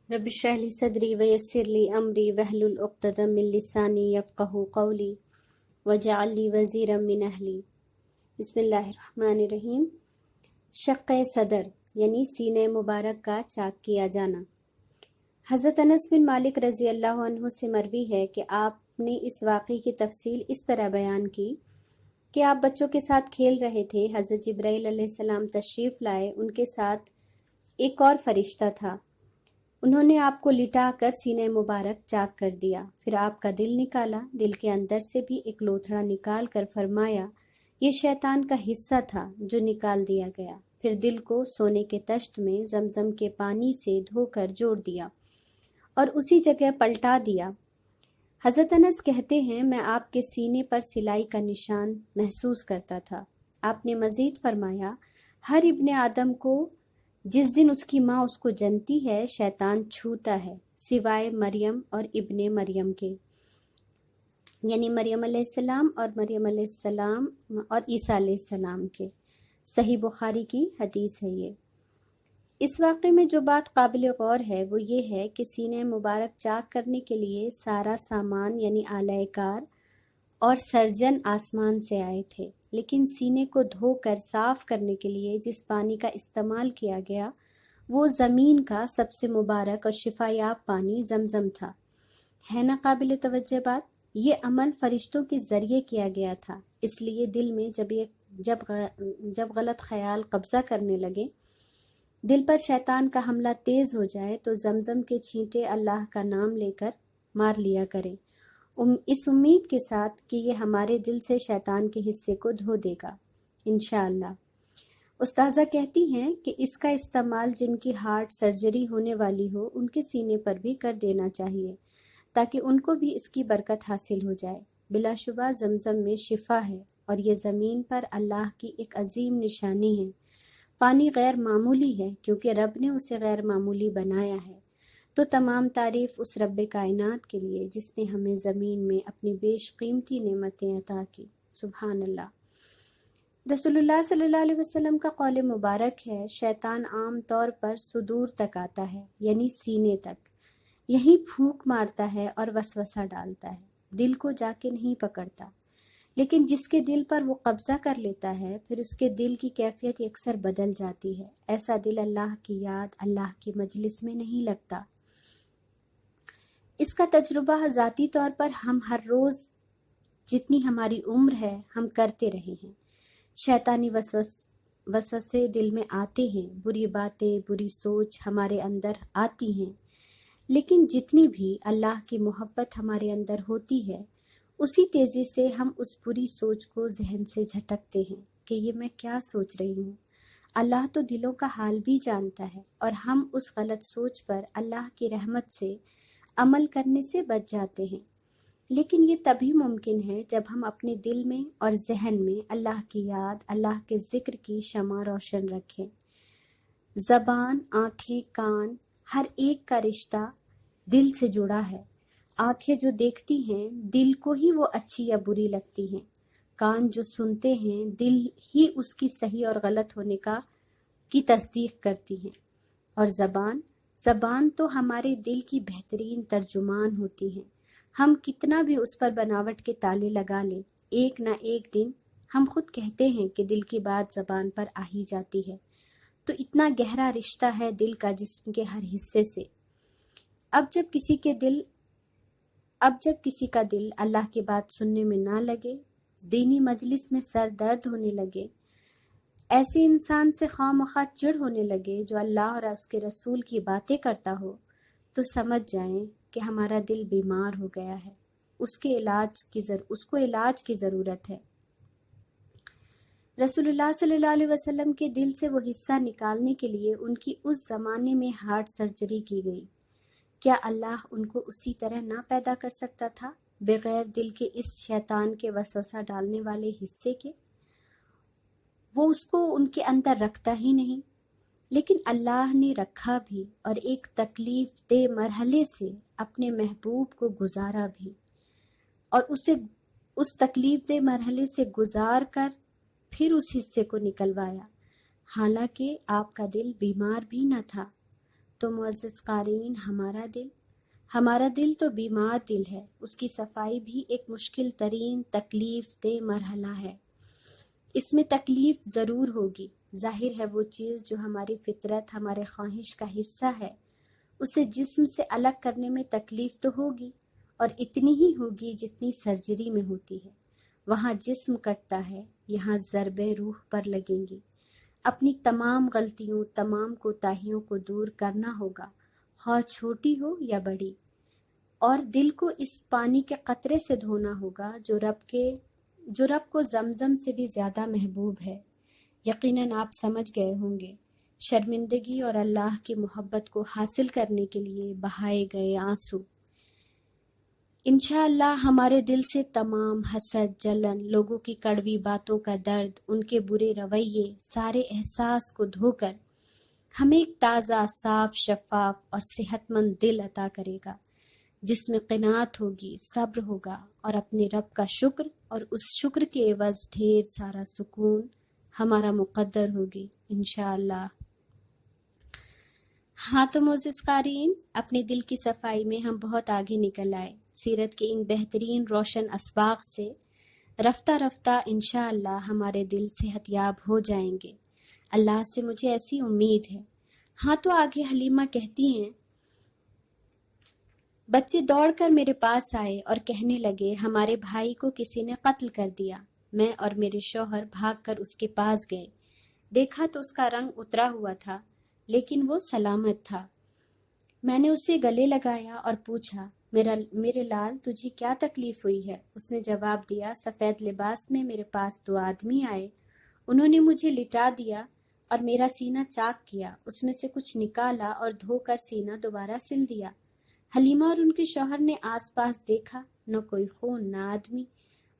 رب اشرح لی صدری ویسر لی امری واحلل عقدۃ من لسانی یفقہوا قولی واجعل لی وزیرا من اہلی۔ بسم اللہ الرحمن الرحیم۔ شق صدر یعنی سینہ مبارک کا چاک کیا جانا۔ حضرت انس بن مالک رضی اللہ عنہ سے مروی ہے کہ آپ نے اس واقعے کی تفصیل اس طرح بیان کی کہ آپ بچوں کے ساتھ کھیل رہے تھے، حضرت جبرائیل علیہ السلام تشریف لائے، ان کے ساتھ ایک اور فرشتہ تھا۔ انہوں نے آپ کو لٹا کر سینہ مبارک چاک کر دیا، پھر آپ کا دل نکالا، دل کے اندر سے بھی ایک لوتھڑا نکال کر فرمایا یہ شیطان کا حصہ تھا جو نکال دیا گیا، پھر دل کو سونے کے طشت میں زمزم کے پانی سے دھو کر جوڑ دیا اور اسی جگہ پلٹا دیا۔ حضرت انس کہتے ہیں میں آپ کے سینے پر سلائی کا نشان محسوس کرتا تھا۔ آپ نے مزید فرمایا ہر ابن آدم کو جس دن اس کی ماں اس کو جنتی ہے شیطان چھوتا ہے سوائے مریم اور ابن مریم کے، یعنی مریم علیہ السلام اور عیسیٰ علیہ السلام کے۔ صحیح بخاری کی حدیث ہے یہ۔ اس واقعے میں جو بات قابل غور ہے وہ یہ ہے کہ سینہ مبارک چاک کرنے کے لیے سارا سامان یعنی آلۂ کار اور سرجن آسمان سے آئے تھے، لیکن سینے کو دھو کر صاف کرنے کے لیے جس پانی کا استعمال کیا گیا وہ زمین کا سب سے مبارک اور شفا یاب پانی زمزم تھا۔ ہے نا قابل توجہ بات؟ یہ عمل فرشتوں کے ذریعے کیا گیا تھا، اس لیے دل میں جب غلط خیال قبضہ کرنے لگے، دل پر شیطان کا حملہ تیز ہو جائے تو زمزم کے چھینٹے اللہ کا نام لے کر مار لیا کریں، اس امید کے ساتھ کہ یہ ہمارے دل سے شیطان کے حصے کو دھو دے گا انشاءاللہ۔ استاذہ کہتی ہیں کہ اس کا استعمال جن کی ہارٹ سرجری ہونے والی ہو ان کے سینے پر بھی کر دینا چاہیے تاکہ ان کو بھی اس کی برکت حاصل ہو جائے۔ بلا شبہ زمزم میں شفا ہے اور یہ زمین پر اللہ کی ایک عظیم نشانی ہے۔ پانی غیر معمولی ہے کیونکہ رب نے اسے غیر معمولی بنایا ہے، تو تمام تعریف اس رب کائنات کے لیے جس نے ہمیں زمین میں اپنی بیش قیمتی نعمتیں عطا کی۔ سبحان اللہ۔ رسول اللہ صلی اللہ علیہ وسلم کا قول مبارک ہے شیطان عام طور پر صدور تک آتا ہے یعنی سینے تک، یہیں پھونک مارتا ہے اور وسوسہ ڈالتا ہے، دل کو جا کے نہیں پکڑتا، لیکن جس کے دل پر وہ قبضہ کر لیتا ہے پھر اس کے دل کی کیفیت اکثر بدل جاتی ہے۔ ایسا دل اللہ کی یاد، اللہ کی مجلس میں نہیں لگتا۔ اس کا تجربہ ذاتی طور پر ہم ہر روز جتنی ہماری عمر ہے ہم کرتے رہے ہیں۔ شیطانی وسوسے دل میں آتے ہیں، بری باتیں، بری سوچ ہمارے اندر آتی ہیں، لیکن جتنی بھی اللہ کی محبت ہمارے اندر ہوتی ہے اسی تیزی سے ہم اس بری سوچ کو ذہن سے جھٹکتے ہیں کہ یہ میں کیا سوچ رہی ہوں۔ اللہ تو دلوں کا حال بھی جانتا ہے اور ہم اس غلط سوچ پر اللہ کی رحمت سے عمل کرنے سے بچ جاتے ہیں، لیکن یہ تبھی ممکن ہے جب ہم اپنے دل میں اور ذہن میں اللہ کی یاد، اللہ کے ذکر کی شمع روشن رکھیں۔ زبان، آنکھیں، کان، ہر ایک کا رشتہ دل سے جڑا ہے۔ آنکھیں جو دیکھتی ہیں دل کو ہی وہ اچھی یا بری لگتی ہیں، کان جو سنتے ہیں دل ہی اس کی صحیح اور غلط ہونے کی تصدیق کرتی ہیں، اور زبان تو ہمارے دل کی بہترین ترجمان ہوتی ہے۔ ہم کتنا بھی اس پر بناوٹ کے تالے لگا لیں، ایک نہ ایک دن ہم خود کہتے ہیں کہ دل کی بات زبان پر آ ہی جاتی ہے۔ تو اتنا گہرا رشتہ ہے دل کا جسم کے ہر حصے سے۔ اب جب کسی کا دل اللہ کی بات سننے میں نہ لگے، دینی مجلس میں سر درد ہونے لگے، ایسے انسان سے خواہ مخواہ چڑ ہونے لگے جو اللہ اور اس کے رسول کی باتیں کرتا ہو، تو سمجھ جائیں کہ ہمارا دل بیمار ہو گیا ہے، اس کو علاج کی ضرورت ہے۔ رسول اللہ صلی اللہ علیہ وسلم کے دل سے وہ حصہ نکالنے کے لیے ان کی اس زمانے میں ہارٹ سرجری کی گئی۔ کیا اللہ ان کو اسی طرح نہ پیدا کر سکتا تھا بغیر دل کے اس شیطان کے وسوسہ ڈالنے والے حصے کے؟ وہ اس کو ان کے اندر رکھتا ہی نہیں، لیکن اللہ نے رکھا بھی اور ایک تکلیف دہ مرحلے سے اپنے محبوب کو گزارا بھی، اور اسے اس تکلیف دہ مرحلے سے گزار کر پھر اس حصے کو نکلوایا، حالانکہ آپ کا دل بیمار بھی نہ تھا۔ تو معزز قارئین، ہمارا دل تو بیمار دل ہے، اس کی صفائی بھی ایک مشکل ترین تکلیف دہ مرحلہ ہے۔ اس میں تکلیف ضرور ہوگی، ظاہر ہے وہ چیز جو ہماری فطرت، ہمارے خواہش کا حصہ ہے، اسے جسم سے الگ کرنے میں تکلیف تو ہوگی، اور اتنی ہی ہوگی جتنی سرجری میں ہوتی ہے۔ وہاں جسم کٹتا ہے، یہاں ضربیں روح پر لگیں گی۔ اپنی تمام غلطیوں، تمام کوتاہیوں کو دور کرنا ہوگا، خواہ چھوٹی ہو یا بڑی، اور دل کو اس پانی کے قطرے سے دھونا ہوگا جو رب کو زمزم سے بھی زیادہ محبوب ہے۔ یقیناً آپ سمجھ گئے ہوں گے، شرمندگی اور اللہ کی محبت کو حاصل کرنے کے لیے بہائے گئے آنسو۔ انشاءاللہ ہمارے دل سے تمام حسد، جلن، لوگوں کی کڑوی باتوں کا درد، ان کے برے رویے، سارے احساس کو دھو کر ہمیں ایک تازہ، صاف، شفاف اور صحت مند دل عطا کرے گا، جس میں قناعت ہوگی، صبر ہوگا، اور اپنے رب کا شکر، اور اس شکر کے عوض ڈھیر سارا سکون ہمارا مقدر ہوگی انشاءاللہ۔ ہاں تو معزز قارئین، اپنے دل کی صفائی میں ہم بہت آگے نکل آئے۔ سیرت کے ان بہترین روشن اسباق سے رفتہ رفتہ انشاءاللہ ہمارے دل صحت یاب ہو جائیں گے، اللہ سے مجھے ایسی امید ہے۔ ہاں تو آگے حلیمہ کہتی ہیں، بچے دوڑ کر میرے پاس آئے اور کہنے لگے ہمارے بھائی کو کسی نے قتل کر دیا۔ میں اور میرے شوہر بھاگ کر اس کے پاس گئے، دیکھا تو اس کا رنگ اترا ہوا تھا، لیکن وہ سلامت تھا۔ میں نے اسے گلے لگایا اور پوچھا، میرے لال تجھے کیا تکلیف ہوئی ہے؟ اس نے جواب دیا، سفید لباس میں میرے پاس 2 آدمی آئے، انہوں نے مجھے لٹا دیا اور میرا سینہ چاک کیا، اس میں سے کچھ نکالا اور دھو کر سینہ دوبارہ سل دیا۔ حلیمہ اور ان کے شوہر نے آس پاس دیکھا، نہ کوئی خون، نہ آدمی۔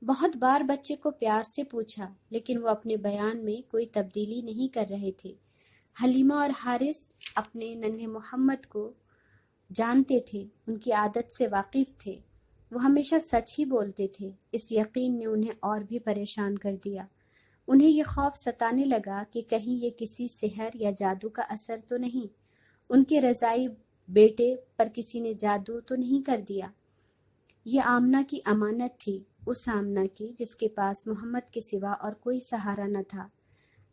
بہت بار بچے کو پیار سے پوچھا، لیکن وہ اپنے بیان میں کوئی تبدیلی نہیں کر رہے تھے۔ حلیمہ اور حارث اپنے ننھے محمد کو جانتے تھے، ان کی عادت سے واقف تھے، وہ ہمیشہ سچ ہی بولتے تھے۔ اس یقین نے انہیں اور بھی پریشان کر دیا۔ انہیں یہ خوف ستانے لگا کہ کہیں یہ کسی سحر یا جادو کا اثر تو نہیں، ان کے رضائی بیٹے پر کسی نے جادو تو نہیں کر دیا۔ یہ آمنہ کی امانت تھی، اس آمنہ کی جس کے پاس محمد کے سوا اور کوئی سہارا نہ تھا۔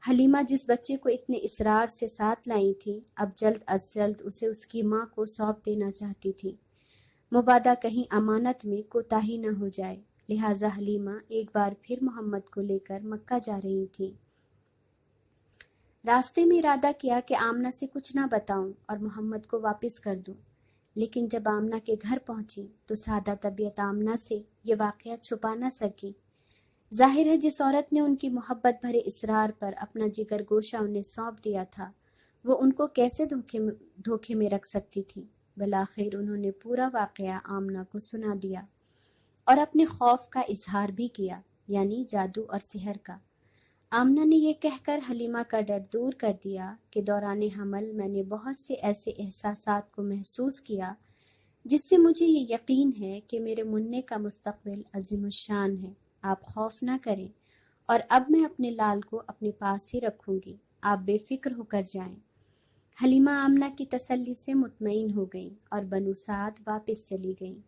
حلیمہ جس بچے کو اتنے اصرار سے ساتھ لائی تھی، اب جلد از جلد اسے اس کی ماں کو سونپ دینا چاہتی تھی، مبادا کہیں امانت میں کوتاہی نہ ہو جائے۔ لہٰذا حلیمہ ایک بار پھر محمد کو لے کر مکہ جا رہی تھی۔ راستے میں ارادہ کیا کہ آمنہ سے کچھ نہ بتاؤں اور محمد کو واپس کر دوں، لیکن جب آمنہ کے گھر پہنچی تو سادہ طبیعت آمنہ سے یہ واقعہ چھپا نہ سکی۔ ظاہر ہے جس عورت نے ان کی محبت بھرے اصرار پر اپنا جگر گوشہ انہیں سونپ دیا تھا، وہ ان کو کیسے دھوکے میں رکھ سکتی تھی۔ بالآخر انہوں نے پورا واقعہ آمنہ کو سنا دیا اور اپنے خوف کا اظہار بھی کیا، یعنی جادو اور سحر کا۔ آمنہ نے یہ کہہ کر حلیمہ کا ڈر دور کر دیا کہ دوران حمل میں نے بہت سے ایسے احساسات کو محسوس کیا جس سے مجھے یہ یقین ہے کہ میرے منع کا مستقبل عظیم الشان ہے۔ آپ خوف نہ کریں، اور اب میں اپنے لال کو اپنے پاس ہی رکھوں گی، آپ بے فکر ہو کر جائیں۔ حلیمہ آمنہ کی تسلی سے مطمئن ہو گئیں اور بنو سعد واپس چلی گئیں۔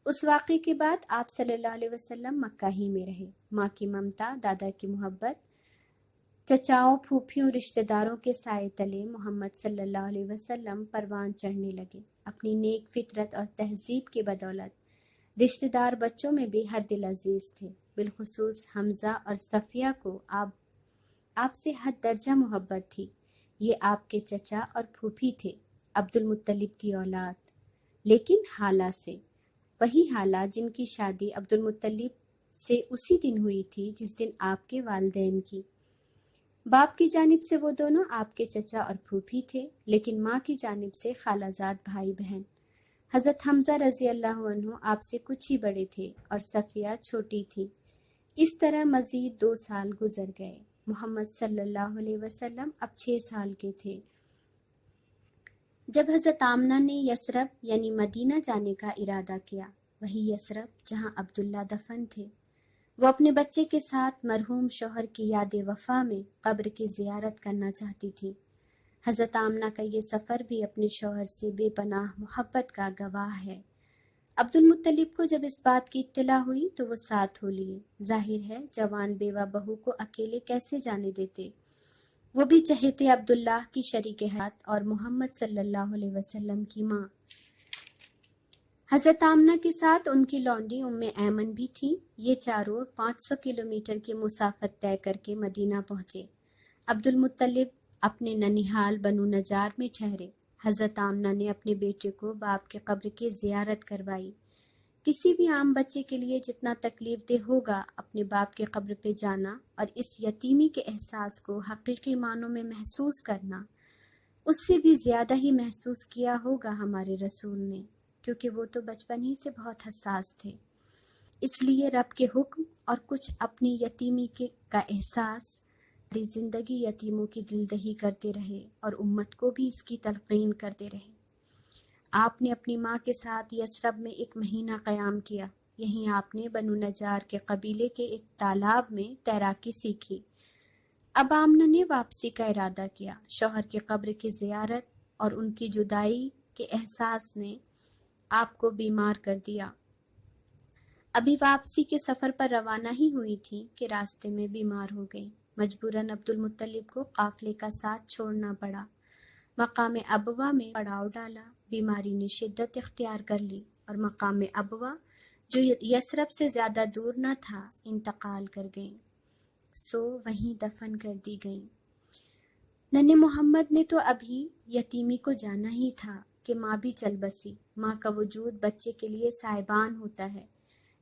اس واقعے کے بعد آپ صلی اللہ علیہ وسلم مکہ ہی میں رہے۔ ماں کی ممتا، دادا کی محبت، چچاؤں، پھوپھیوں، رشتہ داروں کے سائے تلے محمد صلی اللہ علیہ وسلم پروان چڑھنے لگے۔ اپنی نیک فطرت اور تہذیب کی بدولت رشتہ دار بچوں میں بھی ہر دل عزیز تھے، بالخصوص حمزہ اور صفیہ کو آپ سے حد درجہ محبت تھی۔ یہ آپ کے چچا اور پھوپھی تھے، عبد المطلب کی اولاد، لیکن حالہ سے، وہی حالہ جن کی شادی عبد المطلب سے اسی دن ہوئی تھی جس دن آپ کے والدین کی۔ باپ کی جانب سے وہ دونوں آپ کے چچا اور پھوپھی تھے، لیکن ماں کی جانب سے خالہ زاد بھائی بہن۔ حضرت حمزہ رضی اللہ عنہ آپ سے کچھ ہی بڑے تھے اور صفیہ چھوٹی تھی۔ اس طرح مزید 2 سال گزر گئے۔ محمد صلی اللہ علیہ وسلم اب 6 سال کے تھے جب حضرت آمنہ نے یثرب یعنی مدینہ جانے کا ارادہ کیا، وہی یثرب جہاں عبداللہ دفن تھے۔ وہ اپنے بچے کے ساتھ مرحوم شوہر کی یاد وفا میں قبر کی زیارت کرنا چاہتی تھی۔ حضرت آمنہ کا یہ سفر بھی اپنے شوہر سے بے پناہ محبت کا گواہ ہے۔ عبد المطلب کو جب اس بات کی اطلاع ہوئی تو وہ ساتھ ہو لیے۔ ظاہر ہے جوان بیوہ بہو کو اکیلے کیسے جانے دیتے، وہ بھی چہیتے عبداللہ کی شریک حیات اور محمد صلی اللہ علیہ وسلم کی ماں۔ حضرت آمنہ کے ساتھ ان کی لونڈی ام ایمن بھی تھی۔ یہ چاروں 500 کلومیٹر کی مسافت طے کر کے مدینہ پہنچے۔ عبد المطلب اپنے ننیحال بنو نجار میں ٹھہرے۔ حضرت آمنہ نے اپنے بیٹے کو باپ کے قبر کی زیارت کروائی۔ کسی بھی عام بچے کے لیے جتنا تکلیف دہ ہوگا اپنے باپ کے قبر پہ جانا اور اس یتیمی کے احساس کو حقیقی معنوں میں محسوس کرنا، اس سے بھی زیادہ ہی محسوس کیا ہوگا ہمارے رسول نے، کیونکہ وہ تو بچپن ہی سے بہت حساس تھے۔ اس لیے رب کے حکم اور کچھ اپنی یتیمی کا احساس ساری زندگی یتیموں کی دلدہی کرتے رہے اور امت کو بھی اس کی تلقین کرتے رہے۔ آپ نے اپنی ماں کے ساتھ یثرب میں 1 مہینہ قیام کیا۔ یہیں آپ نے بنو نجار کے قبیلے کے ایک تالاب میں تیراکی سیکھی۔ اب آمنہ نے واپسی کا ارادہ کیا۔ شوہر کی قبر کی زیارت اور ان کی جدائی کے احساس نے آپ کو بیمار کر دیا۔ ابھی واپسی کے سفر پر روانہ ہی ہوئی تھی کہ راستے میں بیمار ہو گئی۔ مجبوراً عبد المطلب کو قافلے کا ساتھ چھوڑنا پڑا۔ مقام ابوا میں پڑاؤ ڈالا، بیماری نے شدت اختیار کر لی اور مقام ابوا جو یثرب سے زیادہ دور نہ تھا انتقال کر گئیں، سو وہیں دفن کر دی گئیں۔ ننھے محمد نے تو ابھی یتیمی کو جانا ہی تھا کہ ماں بھی چل بسی۔ ماں کا وجود بچے کے لیے سائبان ہوتا ہے،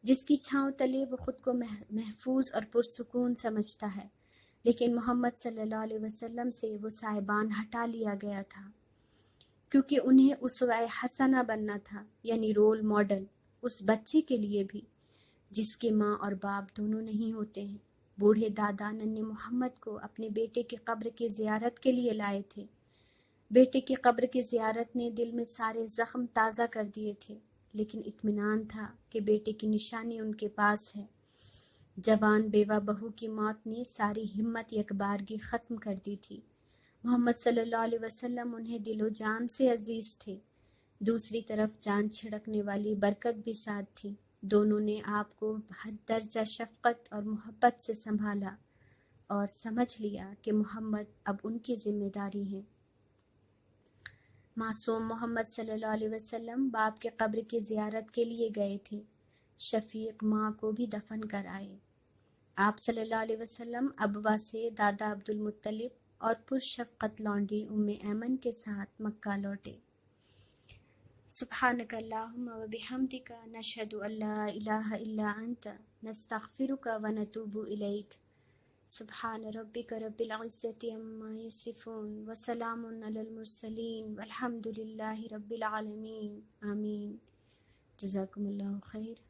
جس کی چھاؤں تلے وہ خود کو محفوظ اور پرسکون سمجھتا ہے، لیکن محمد صلی اللہ علیہ وسلم سے وہ سائبان ہٹا لیا گیا تھا، کیونکہ انہیں اسوہ حسنہ بننا تھا، یعنی رول ماڈل اس بچے کے لیے بھی جس کے ماں اور باپ دونوں نہیں ہوتے ہیں۔ بوڑھے دادا ننھے محمد کو اپنے بیٹے کی قبر کی زیارت کے لیے لائے تھے۔ بیٹے کی قبر کی زیارت نے دل میں سارے زخم تازہ کر دیے تھے، لیکن اطمینان تھا کہ بیٹے کی نشانی ان کے پاس ہے۔ جوان بیوہ بہو کی موت نے ساری ہمت یکبارگی ختم کر دی تھی۔ محمد صلی اللہ علیہ وسلم انہیں دل و جان سے عزیز تھے۔ دوسری طرف جان چھڑکنے والی برکت بھی ساتھ تھی۔ دونوں نے آپ کو حد درجہ شفقت اور محبت سے سنبھالا اور سمجھ لیا کہ محمد اب ان کی ذمہ داری ہے۔ معصوم محمد صلی اللہ علیہ وسلم باپ کے قبر کی زیارت کے لیے گئے تھے۔ شفیق ماں کو بھی دفن کر آئے۔ آپ صلی اللہ علیہ وسلم ابوا سے دادا عبد المطلب اور پرشفقت لونڈی ام ایمن کے ساتھ مکہ لوٹے۔ سبحانک اللہم و بحمدک نشہد ان لا الہ الا انت نستغفرک و نتوب الیک۔ سبحان ربک رب العزة عما یصفون وسلام علی المرسلین والحمد للہ رب العالمین، آمین۔ جزاکم اللہ خیر۔